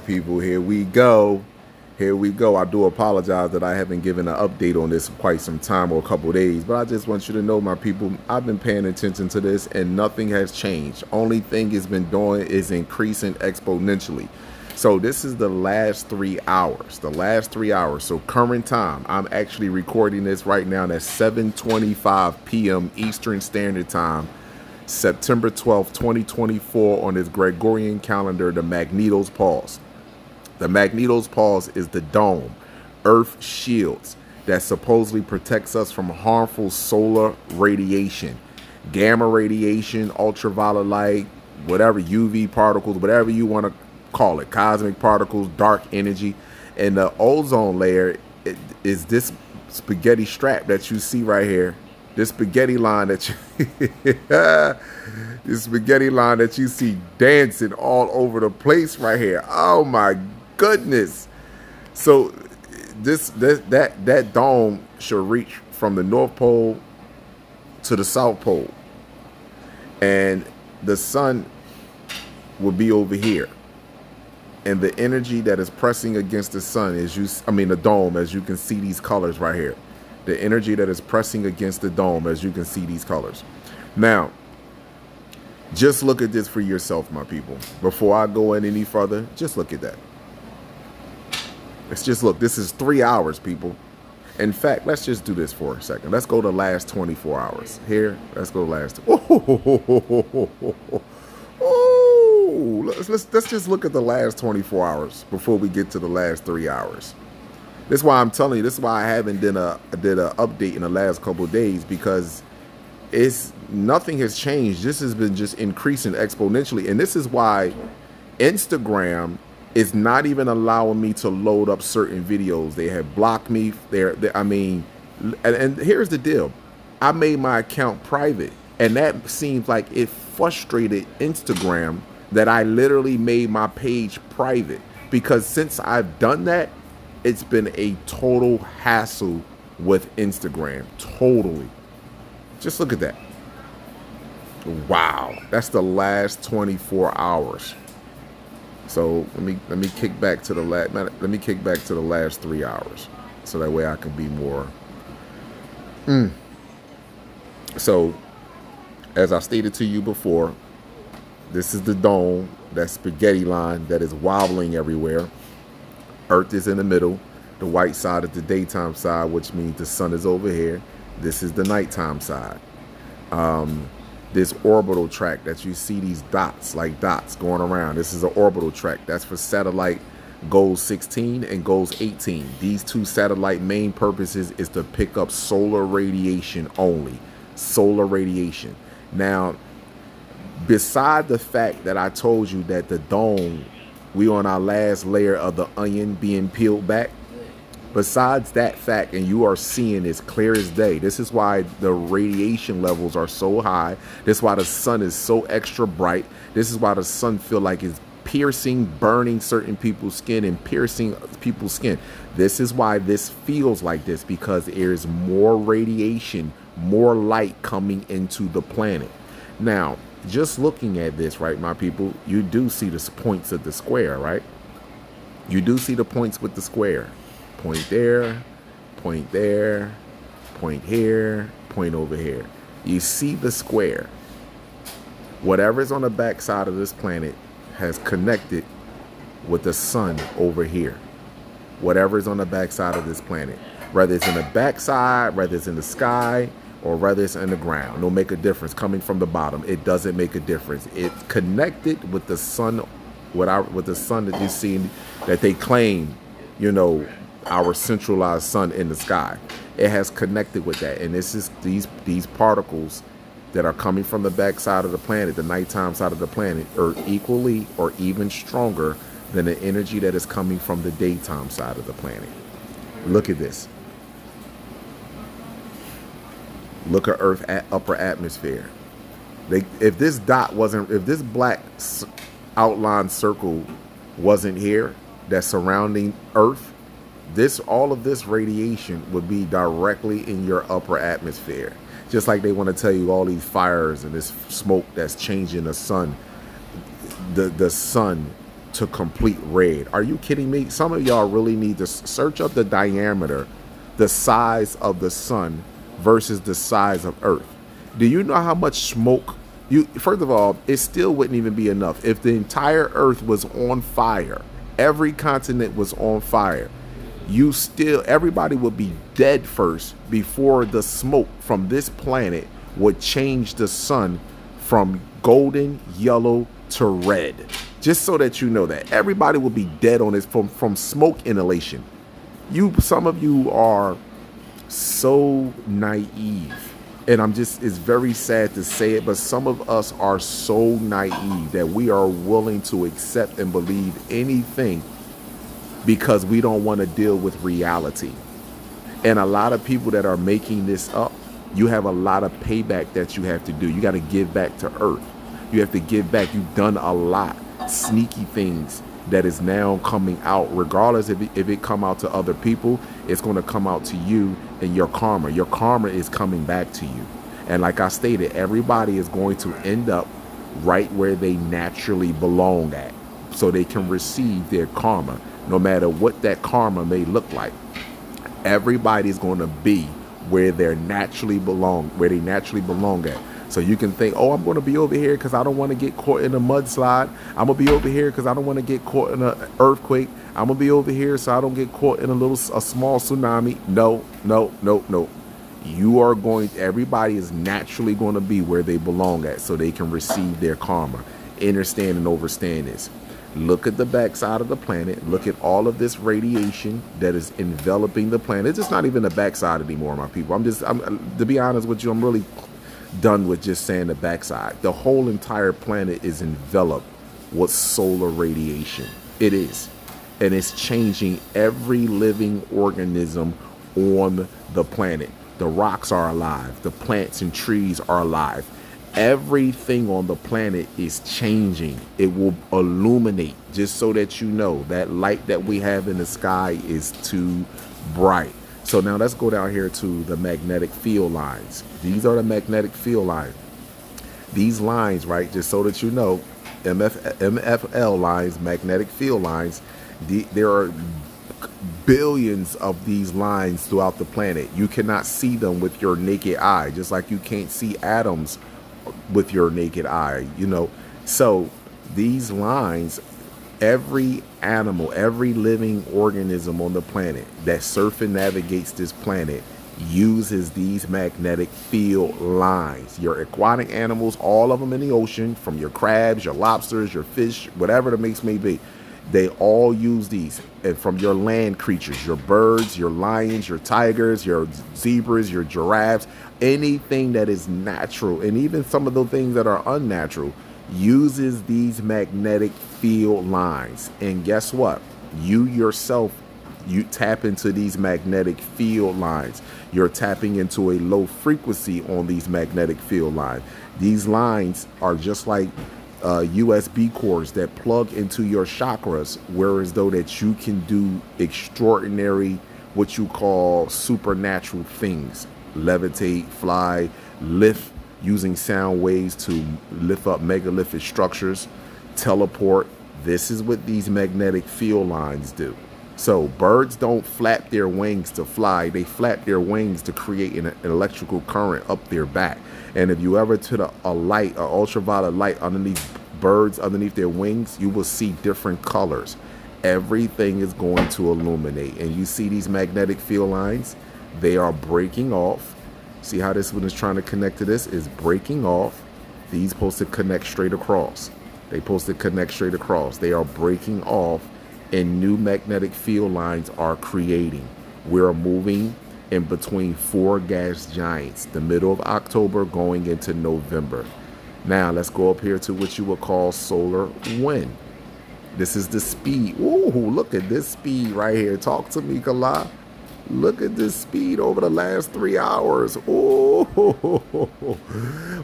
People, here we go. I do apologize that I haven't given an update on this in quite some time or a couple of days, but I just want you to know, my people, I've been paying attention to this and nothing has changed. Only thing it's been doing is increasing exponentially. So this is the last 3 hours, So current time, I'm actually recording this right now at 7:25 p.m. Eastern Standard Time, September 12th, 2024, on this Gregorian calendar, the Magnetos Pause. The Magnetos Pause is the dome, Earth shields, that supposedly protects us from harmful solar radiation, gamma radiation, ultraviolet light, whatever, UV particles, whatever you want to call it, cosmic particles, dark energy. And the ozone layer is this spaghetti strap that you see right here. This spaghetti line that you this spaghetti line that you see dancing all over the place right here. Oh my goodness. So that dome should reach from the North Pole to the South Pole, and the sun will be over here. And the energy that is pressing against the sun is the dome, as you can see these colors right here. The energy that is pressing against the dome, as you can see these colors. Now, just look at this for yourself, my people. Before I go in any further, just look at that. Let's just look. This is 3 hours, people. In fact, let's just do this for a second. Let's go to the last 24 hours. Here, let's go to last. Let's just look at the last 24 hours before we get to the last 3 hours. This is why I'm telling you. This is why I haven't did a update in the last couple of days, because nothing has changed. This has been just increasing exponentially, and this is why Instagram is not even allowing me to load up certain videos. They have blocked me. And here's the deal. I made my account private, and that seems like it frustrated Instagram that I literally made my page private, because since I've done that, it's been a total hassle with Instagram. Totally. Just look at that. Wow. That's the last 24 hours. So let me kick back to the last 3 hours, so that way I can be more. So, as I stated to you before, this is the dome, that spaghetti line that is wobbling everywhere. Earth is in the middle. The white side is the daytime side, which means the sun is over here. This is the nighttime side. This orbital track that you see, these dots, like dots going around, this is an orbital track. That's for satellite goals 16 and goals 18. These two satellite main purposes is to pick up solar radiation only. Solar radiation. Now, beside the fact that I told you that the dome, we on our last layer of the onion being peeled back, besides that fact, and you are seeing this clear as day, this is why the radiation levels are so high. This is why the sun is so extra bright. This is why the sun feel like it's piercing, burning certain people's skin and piercing people's skin. This is why this feels like this, because there's more radiation, more light coming into the planet. Now, just looking at this, right, my people, you do see the points of the square, right? You do see the points with the square. Point there, point there, point here, point over here. You see the square. Whatever's on the back side of this planet has connected with the sun over here. Whatever's on the back side of this planet, whether it's in the backside, whether it's in the sky, or whether it's in the ground, it'll make a difference. Coming from the bottom, it doesn't make a difference. It's connected with the sun, with the sun that you see, that they claim, you know, our centralized sun in the sky. It has connected with that, and this is these particles that are coming from the back side of the planet, the nighttime side of the planet, are equally or even stronger than the energy that is coming from the daytime side of the planet. Look at this. Look at Earth at upper atmosphere. If this dot wasn't, if this black outline circle wasn't here, that's surrounding Earth, all of this radiation would be directly in your upper atmosphere. Just like they want to tell you all these fires and this smoke that's changing the sun. The sun to complete red. Are you kidding me? Some of y'all really need to search up the diameter, the size of the sun versus the size of Earth. Do you know how much smoke first of all, it still wouldn't even be enough if the entire Earth was on fire, every continent was on fire. Everybody would be dead first before the smoke from this planet would change the sun from golden, yellow to red. Just so that you know that everybody will be dead on this from smoke inhalation. Some of you are so naive, and it's very sad to say it, but some of us are so naive that we are willing to accept and believe anything because we don't want to deal with reality. And a lot of people that are making this up, you have a lot of payback that you have to do. You got to give back to Earth. You have to give back. You've done a lot sneaky things that is now coming out. Regardless if it come out to other people, it's going to come out to you and your karma. Your karma is coming back to you. And like I stated, everybody is going to end up right where they naturally belong at, so they can receive their karma, no matter what that karma may look like. Everybody's going to be where they naturally belong at. So you can think, oh, I'm going to be over here because I don't want to get caught in a mudslide. I'm going to be over here because I don't want to get caught in an earthquake. I'm going to be over here so I don't get caught in a small tsunami. No. Everybody is naturally going to be where they belong at, so they can receive their karma. Understand and overstand this. Look at the backside of the planet. Look at all of this radiation that is enveloping the planet. It's just not even the backside anymore, my people. To be honest with you, I'm really done with just saying the backside. The whole entire planet is enveloped with solar radiation. It is. And it's changing every living organism on the planet. The rocks are alive. The plants and trees are alive. Everything on the planet is changing. It will illuminate, just so that you know that light that we have in the sky is too bright. So now let's go down here to the magnetic field lines. These are the magnetic field lines. These lines, right, just so that you know, MFL lines, magnetic field lines, there are billions of these lines throughout the planet. You cannot see them with your naked eye, just like you can't see atoms with your naked eye, So these lines, every animal, every living organism on the planet that surf and navigates this planet uses these magnetic field lines. Your aquatic animals, all of them in the ocean, from your crabs, your lobsters, your fish, whatever the case may be, they all use these. And from your land creatures, your birds, your lions, your tigers, your zebras, your giraffes, anything that is natural, and even some of the things that are unnatural, uses these magnetic field lines. And guess what? You yourself, you tap into these magnetic field lines. You're tapping into a low frequency on these magnetic field lines. These lines are just like USB cords that plug into your chakras, whereas though that you can do extraordinary, what you call supernatural things. Levitate, fly, lift, using sound waves to lift up megalithic structures, teleport. This is what these magnetic field lines do. So birds don't flap their wings to fly. They flap their wings to create an electrical current up their back. And if you ever put a light, an ultraviolet light underneath birds, underneath their wings, you will see different colors. Everything is going to illuminate. And you see these magnetic field lines, they are breaking off. See how this one is trying to connect to this? Is breaking off. These supposed to connect straight across. They supposed to connect straight across. They are breaking off, and new magnetic field lines are creating. We're moving in between 4 gas giants, the middle of October going into November. Now let's go up here to what you would call solar wind. This is the speed. Ooh, look at this speed right here. Talk to me, Kala. Look at this speed over the last 3 hours. Ooh.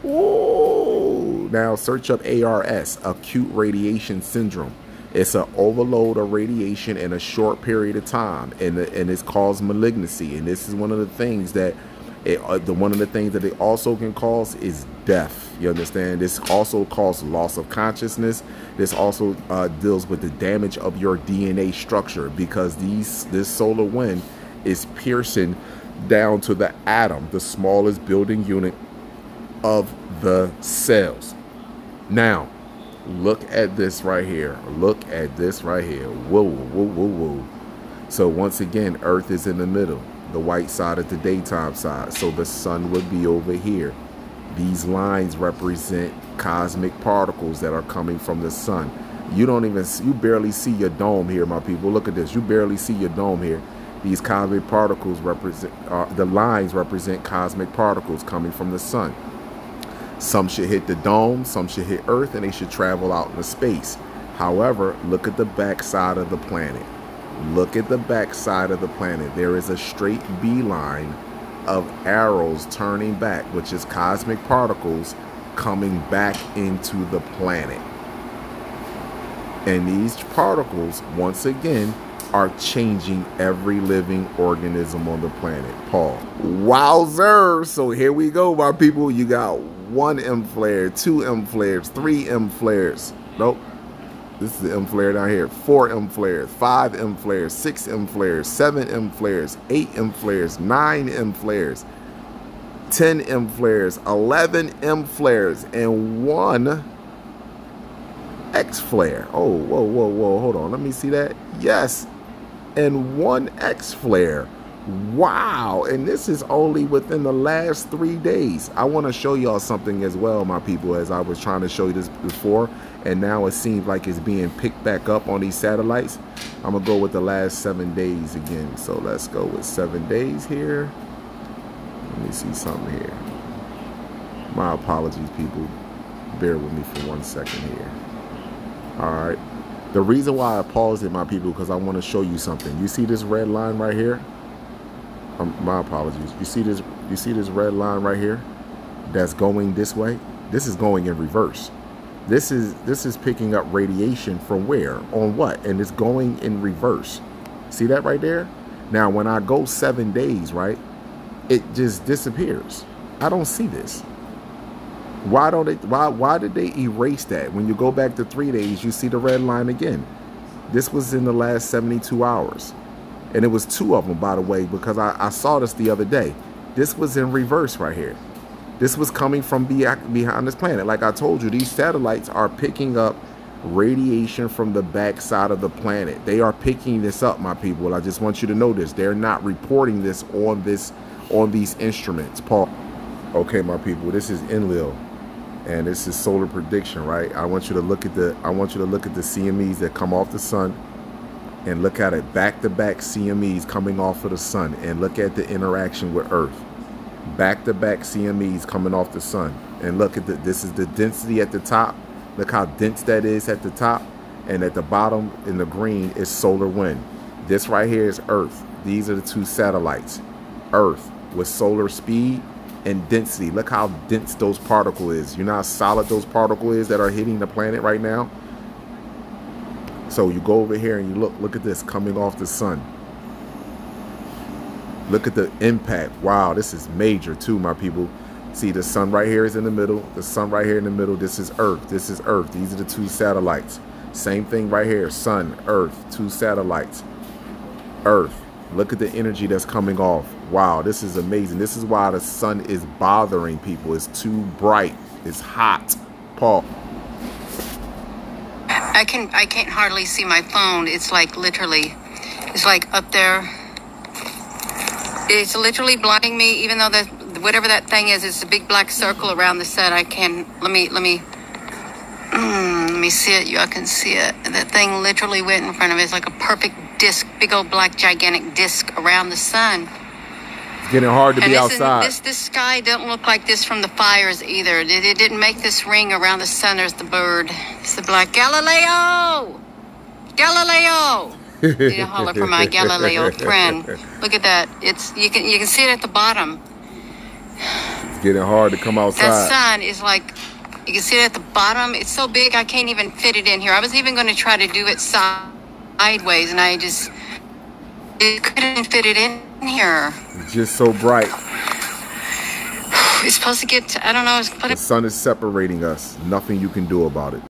Ooh. Now search up ARS, acute radiation syndrome. It's an overload of radiation in a short period of time, and it's caused malignancy. And this is one of the things that One of the things that it also can cause is death. You understand? This also causes loss of consciousness. This also deals with the damage of your DNA structure, because this solar wind is piercing down to the atom, the smallest building unit of the cells. Now, look at this right here. Look at this right here. Whoa, whoa, whoa, whoa. So once again, Earth is in the middle. The white side is the daytime side. So the sun would be over here. These lines represent cosmic particles that are coming from the sun. You barely see your dome here, my people. Look at this. You barely see your dome here. These cosmic particles represent, the lines represent cosmic particles coming from the sun. Some should hit the dome, some should hit Earth, and they should travel out into space. However, look at the back side of the planet. Look at the back side of the planet. There is a straight beeline of arrows turning back, which is cosmic particles coming back into the planet. And these particles, once again, are changing every living organism on the planet. Paul. Wowzer! So here we go, my people. You got 1 M flare, 2 M flares, 3 M flares. Nope. This is the M flare down here. 4 M flares, 5 M flares, 6 M flares, 7 M flares, 8 M flares, 9 M flares, 10 M flares, 11 M flares, and 1 X flare. Oh, whoa, whoa, whoa. Hold on. Let me see that. Yes. And 1 X flare. Wow. And this is only within the last 3 days. I want to show y'all something as well, my people, as I was trying to show you this before. And now it seems like it's being picked back up on these satellites. I'm going to go with the last 7 days again. So let's go with 7 days here. Let me see something here. My apologies, people. Bear with me for 1 second here. All right. The reason why I paused it, my people, because I want to show you something. You see this red line right here? My apologies. You see this red line right here that's going this way? This is going in reverse. This is picking up radiation from where? On what? And it's going in reverse. See that right there? Now, when I go 7 days, right, it just disappears. I don't see this. Why did they erase that? When you go back to 3 days, you see the red line again. This was in the last 72 hours. And it was 2 of them, by the way, because I saw this the other day. This was in reverse right here. This was coming from behind this planet. Like I told you, these satellites are picking up radiation from the back side of the planet. They are picking this up, my people. I just want you to know this. They're not reporting this on these instruments. Paul. Okay, my people, this is Enlil. And this is solar prediction, right? I want you to look at the CMEs that come off the sun, and look at it back-to-back CMEs coming off of the sun, and look at the interaction with Earth. Back-to-back CMEs coming off the sun, and look at this is the density at the top. Look how dense that is at the top, and at the bottom in the green is solar wind. This right here is Earth. These are the 2 satellites. Earth with solar speed and density. Look how dense those particles is. You know how solid those particles is that are hitting the planet right now? So you go over here and you look at this coming off the sun. Look at the impact. Wow, this is major too, my people. See, the sun right here is in the middle. The sun right here in the middle. This is Earth. This is Earth. These are the 2 satellites. Same thing right here. Sun, Earth, 2 satellites. Earth. Look at the energy that's coming off. Wow, this is amazing. This is why the sun is bothering people. It's too bright. It's hot. Paul. I can't hardly see my phone. It's like literally, it's like up there. It's literally blinding me, even though whatever that thing is, it's a big black circle around the sun. I can, let me see it. Y'all can see it. That thing literally went in front of it. It's like a perfect disc, big old black gigantic disc around the sun. It's getting hard to be outside. This sky don't look like this from the fires either. It didn't make this ring around the sun. There's the bird. It's the black Galileo. Galileo. I need to holler for my Galileo friend. Look at that. You can see it at the bottom. It's getting hard to come outside. That sun is like, you can see it at the bottom. It's so big I can't even fit it in here. I was even going to try to do it sideways, and it couldn't fit it in here. It's just so bright. It's supposed to get, I don't know. The sun is separating us. Nothing you can do about it.